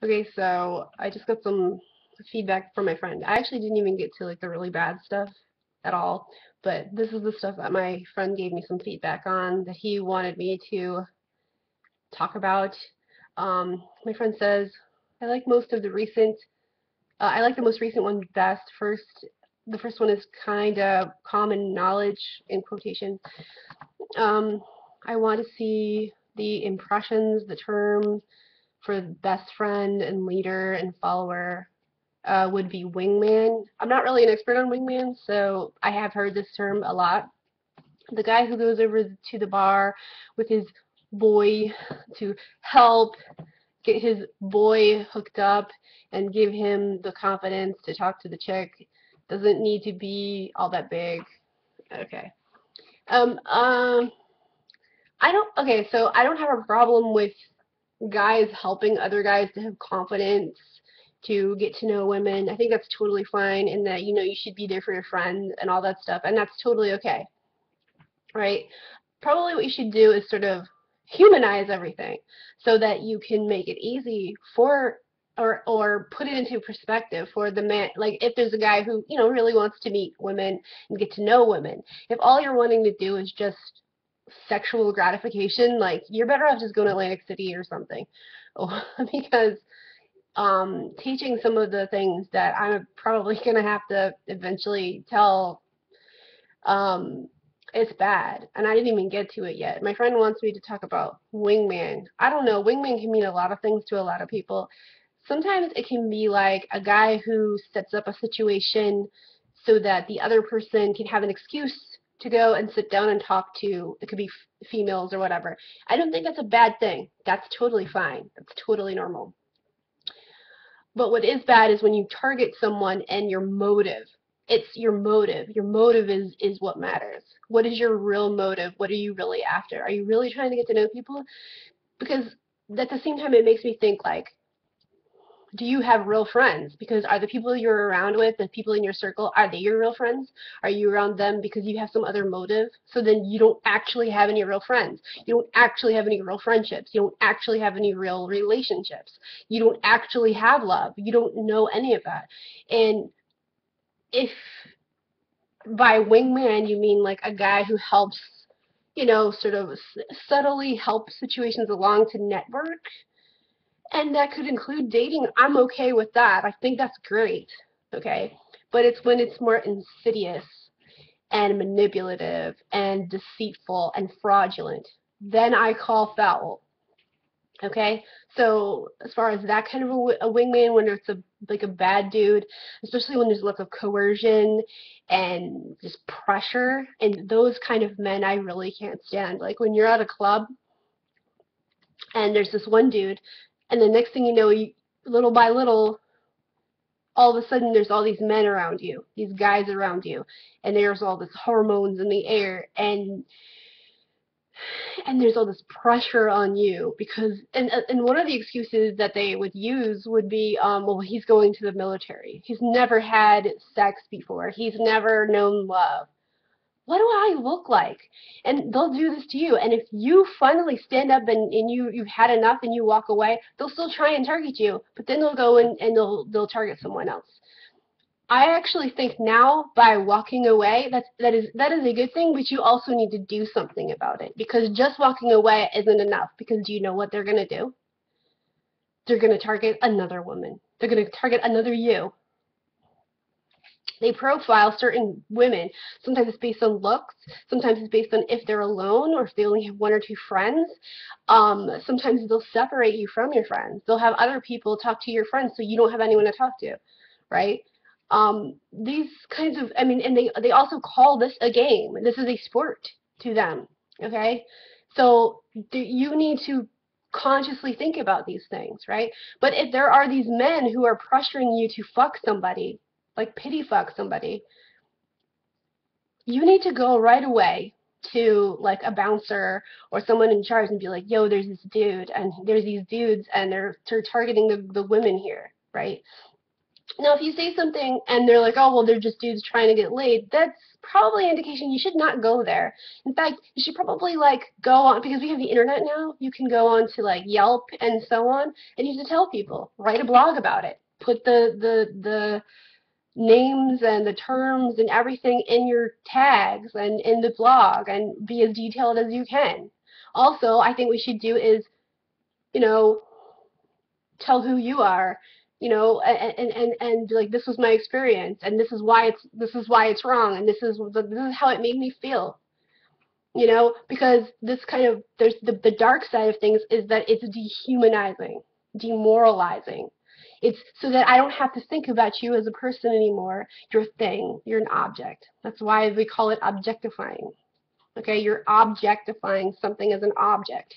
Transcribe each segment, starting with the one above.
Okay, so I just got some feedback from my friend. I actually didn't even get to like the really bad stuff at all, but this is the stuff that my friend gave me some feedback on that he wanted me to talk about. My friend says, I like most of the recent, I like the most recent one best. The first one is kind of common knowledge in quotation. Um, I want to see the impressions, the term for best friend and leader and follower would be wingman. I'm not really an expert on wingman, so I have heard this term a lot. The guy who goes over to the bar with his boy to help get his boy hooked up and give him the confidence to talk to the chick doesn't need to be all that big. Okay. Um, um, okay, so I don't have a problem with guys helping other guys to have confidence, to get to know women. I think that's totally fine, and that you should be there for your friends and all that stuff, and that's totally okay, right? Probably what you should do is sort of humanize everything so that you can make it easy for or put it into perspective for the man. Like if there's a guy who really wants to meet women and get to know women, if all you're wanting to do is just sexual gratification, like you're better off just going to Atlantic City or something. Oh, because teaching some of the things that I'm probably going to have to eventually tell, um, it's bad. And I didn't even get to it yet. My friend wants me to talk about wingman. I don't know. Wingman can mean a lot of things to a lot of people. Sometimes it can be like a guy who sets up a situation so that the other person can have an excuse to go and sit down and talk to, it could be females or whatever. I don't think that's a bad thing. That's totally fine. That's totally normal. But what is bad is when you target someone and your motive. It's your motive. Your motive is what matters. What is your real motive? What are you really after? Are you really trying to get to know people? Because at the same time, it makes me think like, do you have real friends? Because are the people you're around with, the people in your circle, are they your real friends? Are you around them because you have some other motive? So then you don't actually have any real friends. You don't actually have any real friendships. You don't actually have any real relationships. You don't actually have love. You don't know any of that. And if by wingman you mean like a guy who helps, sort of subtly help situations along to network, and that could include dating. I'm okay with that. I think that's great. Okay. But it's when it's more insidious and manipulative and deceitful and fraudulent. Then I call foul. Okay, so as far as that kind of a wingman, when it's like a bad dude, especially when there's lots of coercion and just pressure, and those kind of men I really can't stand. Like when you're at a club and there's this one dude, and the next thing you know, little by little, all of a sudden there's all these men around you, these guys around you, and there's all this hormones in the air, and there's all this pressure on you because and one of the excuses that they would use would be well, he's going to the military, he's never had sex before, he's never known love. What do I look like? And they'll do this to you, and if you finally stand up and you've had enough and you walk away, they'll still try and target you, but then they'll go and they'll target someone else. I actually think now by walking away, that is a good thing, but you also need to do something about it because just walking away isn't enough. Because do you know what they're gonna do? They're gonna target another woman. They're gonna target another you. They profile certain women. Sometimes it's based on looks. Sometimes it's based on if they're alone or if they only have one or two friends. Sometimes they'll separate you from your friends. They'll have other people talk to your friends so you don't have anyone to talk to, right? These kinds of, I mean, and they also call this a game. This is a sport to them, okay? So you need to consciously think about these things, right? But if there are these men who are pressuring you to fuck somebody, like pity fuck somebody, you need to go right away to like a bouncer or someone in charge and be like, yo, there's this dude and there's these dudes and they're targeting the women here, right? Now, if you say something and they're like, oh, well, they're just dudes trying to get laid, that's probably an indication you should not go there. In fact, you should probably like go on, because we have the internet now, you can go on to like Yelp and so on, and you just tell people, write a blog about it. Put the names and the terms and everything in your tags and in the blog and be as detailed as you can. Also, I think we should do is, you know, tell who you are, and like this was my experience, and this is why it's wrong, and this is how it made me feel. Because this kind of there's the dark side of things is that it's dehumanizing, demoralizing. It's so that I don't have to think about you as a person anymore. You're a thing. You're an object. That's why we call it objectifying. Okay, you're objectifying something as an object.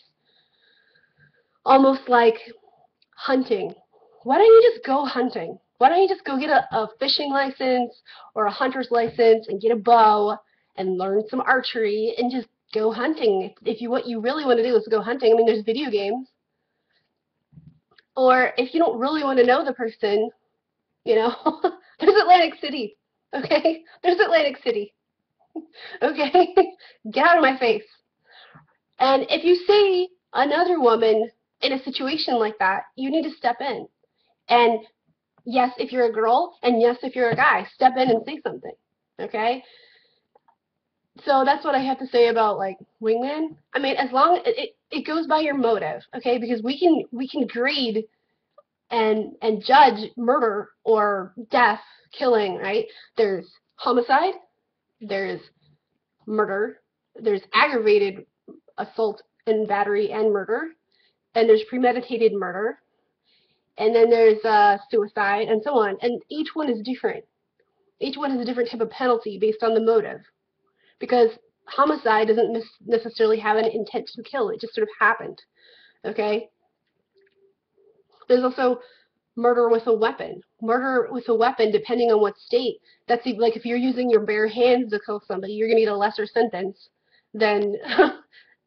Almost like hunting. Why don't you just go hunting? Why don't you just go get a fishing license or a hunter's license and get a bow and learn some archery and just go hunting? If what you really want to do is go hunting, I mean, there's video games. Or if you don't really want to know the person, there's Atlantic City. Okay? There's Atlantic City. Okay? Get out of my face. And if you see another woman in a situation like that, you need to step in. And yes, if you're a girl, and yes, if you're a guy, step in and say something. Okay? So that's what I have to say about like wingman. I mean, as long it goes by your motive, okay? Because we can grade and judge murder or death, killing, right? There's homicide, there's murder, there's aggravated assault and battery and murder, and there's premeditated murder, and then there's suicide, and so on. And each one is different. Each one has a different type of penalty based on the motive. Because homicide doesn't necessarily have an intent to kill. It just sort of happened. Okay? There's also murder with a weapon. Murder with a weapon, depending on what state, that's like if you're using your bare hands to kill somebody, you're going to get a lesser sentence than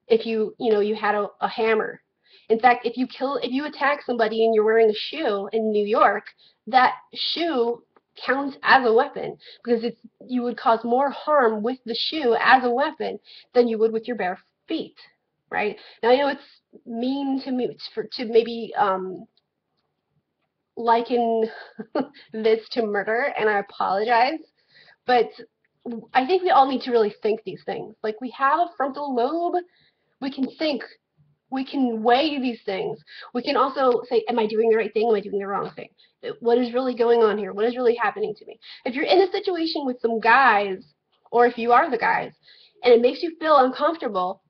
if you had a hammer. In fact, if you attack somebody and you're wearing a shoe in New York, that shoe counts as a weapon because you would cause more harm with the shoe as a weapon than you would with your bare feet, right? Now I know it's mean to me to maybe liken this to murder, and I apologize, but I think we all need to really think these things. Like, we have a frontal lobe, we can think. We can weigh these things. We can also say, am I doing the right thing? Am I doing the wrong thing? What is really going on here? What is really happening to me? If you're in a situation with some guys, or if you are the guys, and it makes you feel uncomfortable,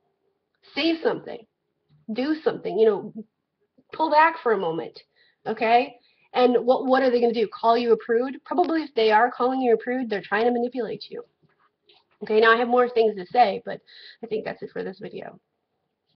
say something. Do something. Pull back for a moment. Okay? And what are they going to do? Call you a prude? Probably if they are calling you a prude, they're trying to manipulate you. Okay, now I have more things to say, but I think that's it for this video.